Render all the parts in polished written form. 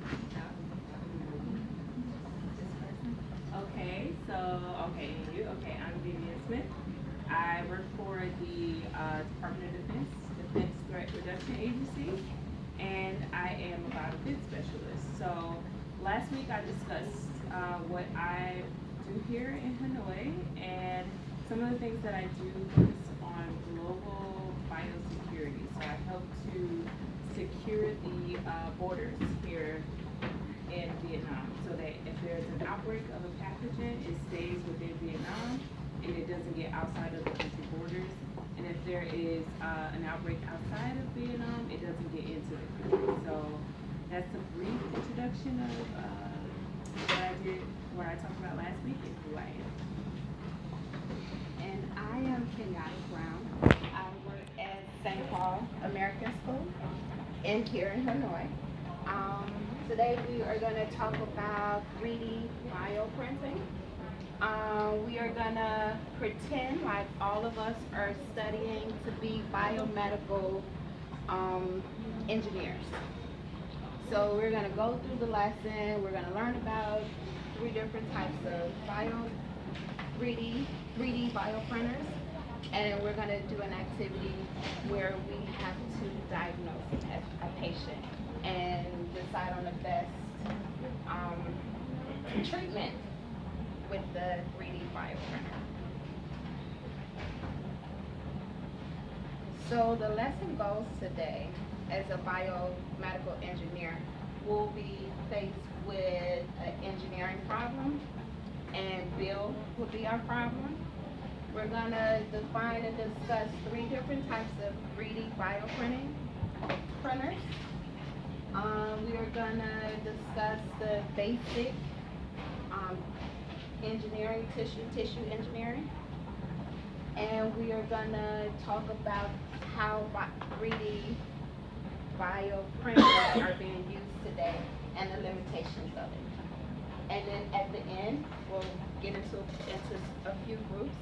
Okay, okay, you. Okay, I'm Vivian Smith. I work for the Department of Defense, Defense Threat Reduction Agency, and I am a biodefense specialist. So last week I discussed what I do here in Hanoi and some of the things that I do focus on global biosecurity. So I help to secure the borders here in Vietnam so that if there's an outbreak of a pathogen, it stays within Vietnam and it doesn't get outside of the country borders. And if there is an outbreak outside of Vietnam, it doesn't get into the country. So that's a brief introduction of what I did, what I talked about last week and who I am. And I am Kenyatta Brown. I work at St. Paul American School here in Hanoi. Um, Today we are going to talk about 3D bioprinting. We are going to pretend like all of us are studying to be biomedical engineers. So we're going to go through the lesson. We're going to learn about three different types of 3D bioprinters, and we're going to do an activity where we have to diagnose a patient and decide on the best treatment with the 3D bioprinter. So the lesson goes today, as a biomedical engineer, we'll be faced with an engineering problem, and Bill will be our problem. We're going to define and discuss three different types of 3D bioprinting printers. We are going to discuss the basic engineering, tissue engineering. And we are going to talk about how 3D bioprinters are being used today and the limitations of it. And then at the end, we'll get into a few groups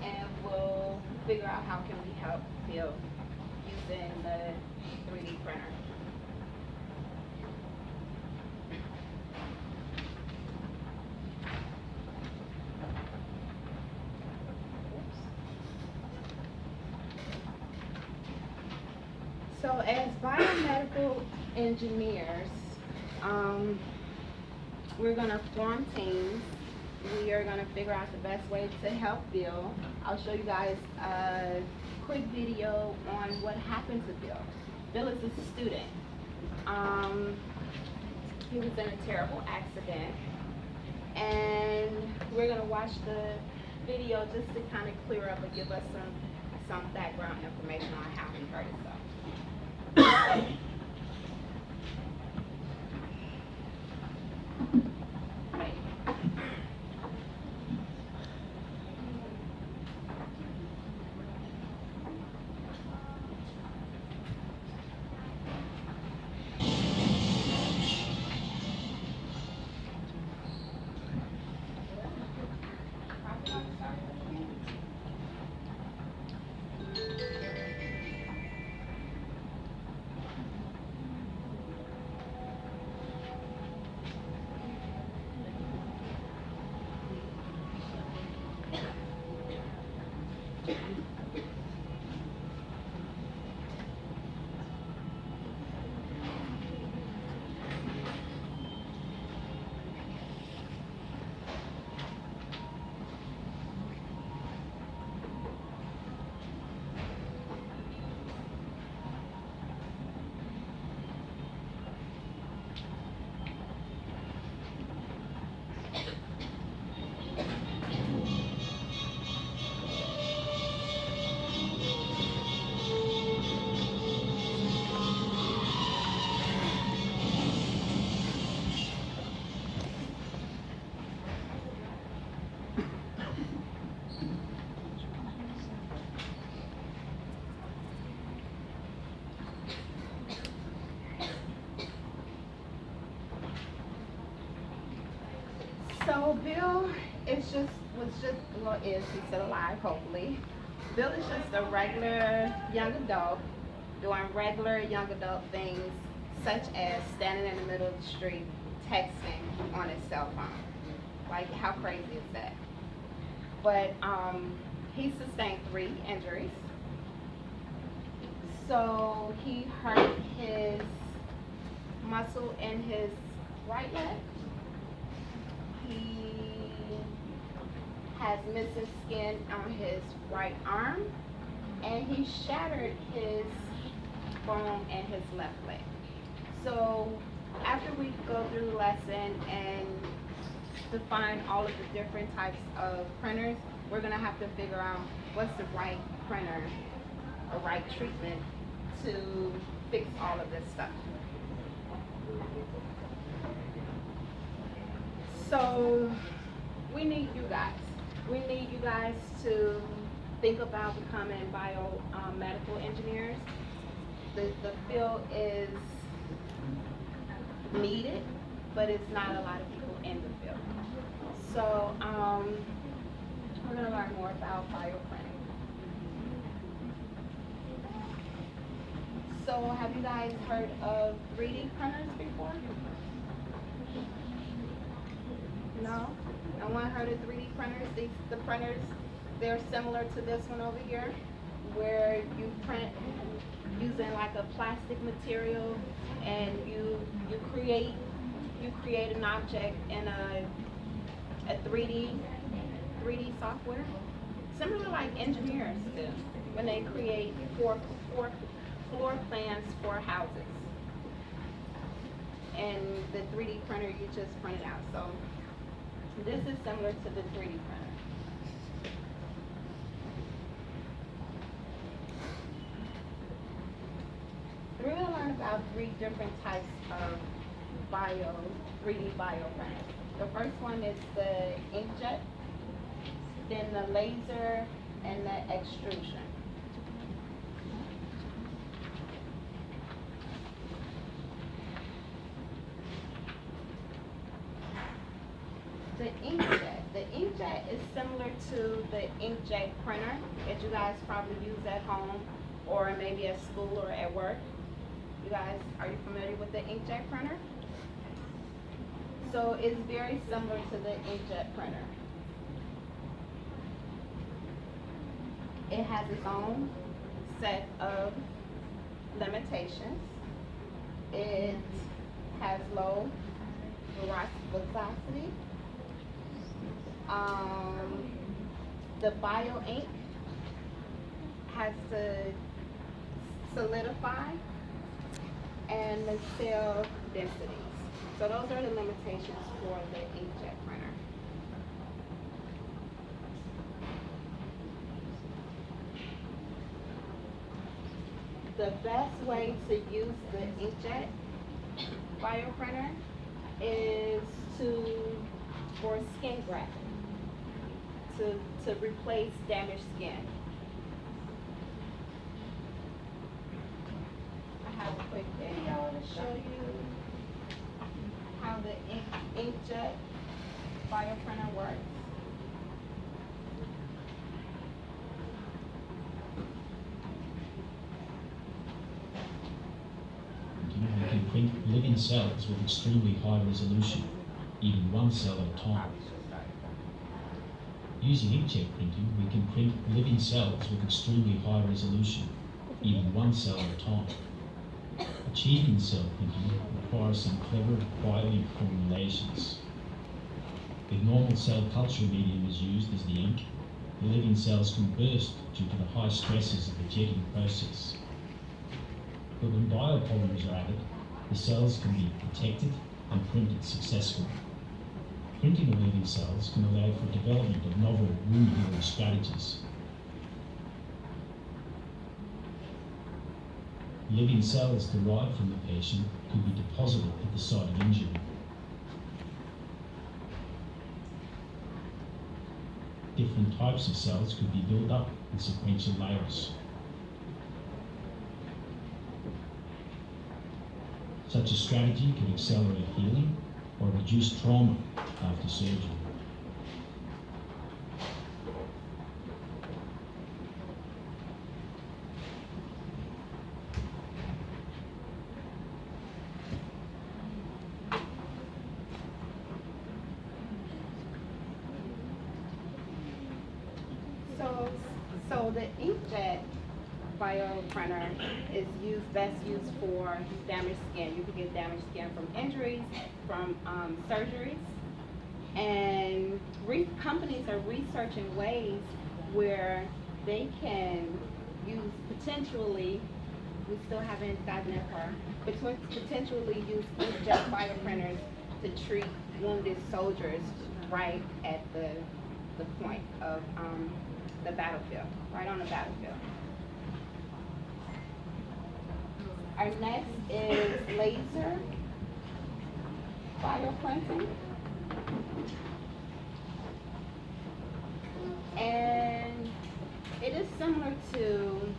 and we'll figure out how can we help Bill using the 3D printer. So as biomedical engineers, we're going to form teams. We are going to figure out the best way to help Bill. I'll show you guys a quick video on what happened to Bill. Bill is a student. He was in a terrible accident. And we're going to watch the video just to kind of clear up and give us some background information on how he hurt himself. So Bill he's still alive, hopefully. Bill is just a regular young adult doing regular young adult things such as standing in the middle of the street texting on his cell phone. Like, how crazy is that? But he sustained 3 injuries. So he hurt his muscle in his right leg. He has missing skin on his right arm, and he shattered his bone in his left leg. So after we go through the lesson and define all of the different types of printers, we're gonna have to figure out what's the right printer or right treatment to fix all of this stuff. So we need you guys. We need you guys to think about becoming biomedical engineers. The field is needed, but it's not a lot of people in the field. So we're gonna learn more about bioprinting. So have you guys heard of 3D printers before? No? No one heard of 3D printers? The printers, they're similar to this one over here, where you print using like a plastic material, and you create an object in a 3D software, similar like engineers do when they create floor plans for houses. And the 3D printer, you just print it out. So this is similar to the 3D printer. We're going to learn about 3 different types of 3D bio printers. The first one is the inkjet, then the laser, and the extrusion. The inkjet is similar to the inkjet printer that you guys probably use at home or maybe at school or at work. You guys, are you familiar with the inkjet printer? So it's very similar to the inkjet printer. It has its own set of limitations. It has low viscosity. The bio ink has to solidify, and the cell densities. So those are the limitations for the inkjet printer. The best way to use the inkjet bioprinter is for skin grafting, to replace damaged skin. I have a quick video to show you how the inkjet bioprinter works. We can print living cells with extremely high resolution, even 1 cell at a time. Using inkjet printing, we can print living cells with extremely high resolution, even 1 cell at a time. Achieving cell printing requires some clever biolink formulations. If normal cell culture medium is used as the ink, the living cells can burst due to the high stresses of the jetting process. But when biopolymers are added, the cells can be protected and printed successfully. Printing of living cells can allow for development of novel wound healing strategies. Living cells derived from the patient could be deposited at the site of injury. Different types of cells could be built up in sequential layers. Such a strategy can accelerate healing or reduce trauma after surgery. So the inkjet bioprinter is best used for damaged skin. You can get damaged skin from injuries, from surgeries, and companies are researching ways where they can use potentially. We still haven't gotten that far. Potentially use inkjet bioprinters to treat wounded soldiers right at the point of the battlefield, right on the battlefield. Our next is laser bioprinting. And it is similar to,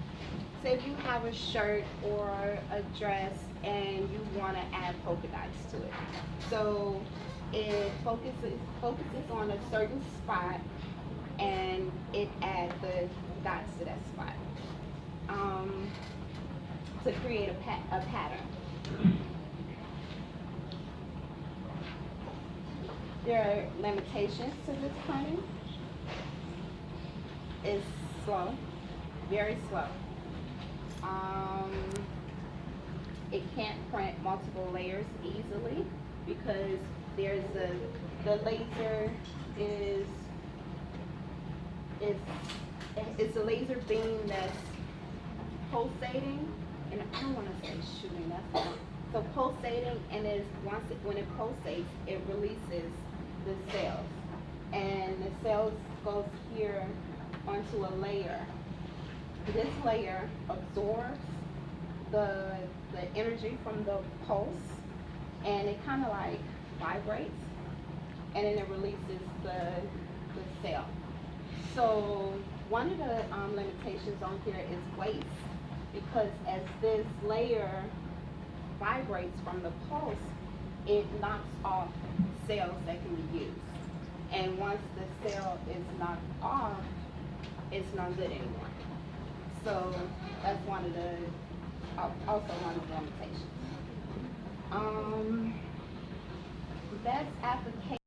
say if you have a shirt or a dress and you want to add polka dots to it. So it focuses on a certain spot and it adds the dots to that spot to create a pattern. There are limitations to this printing. It's slow, very slow. It can't print multiple layers easily because the laser is it's a laser beam that's pulsating, and I don't want to say shooting. That's not. So pulsating, and when it pulsates, it releases the cells, and the cells goes here onto a layer. This layer absorbs the energy from the pulse, and it kind of like vibrates, and then it releases the cell. So one of the limitations on here is waste, because as this layer vibrates from the pulse, it knocks off cells that can be used. And once the cell is knocked off, it's not good anymore. So that's also one of the limitations. Best application.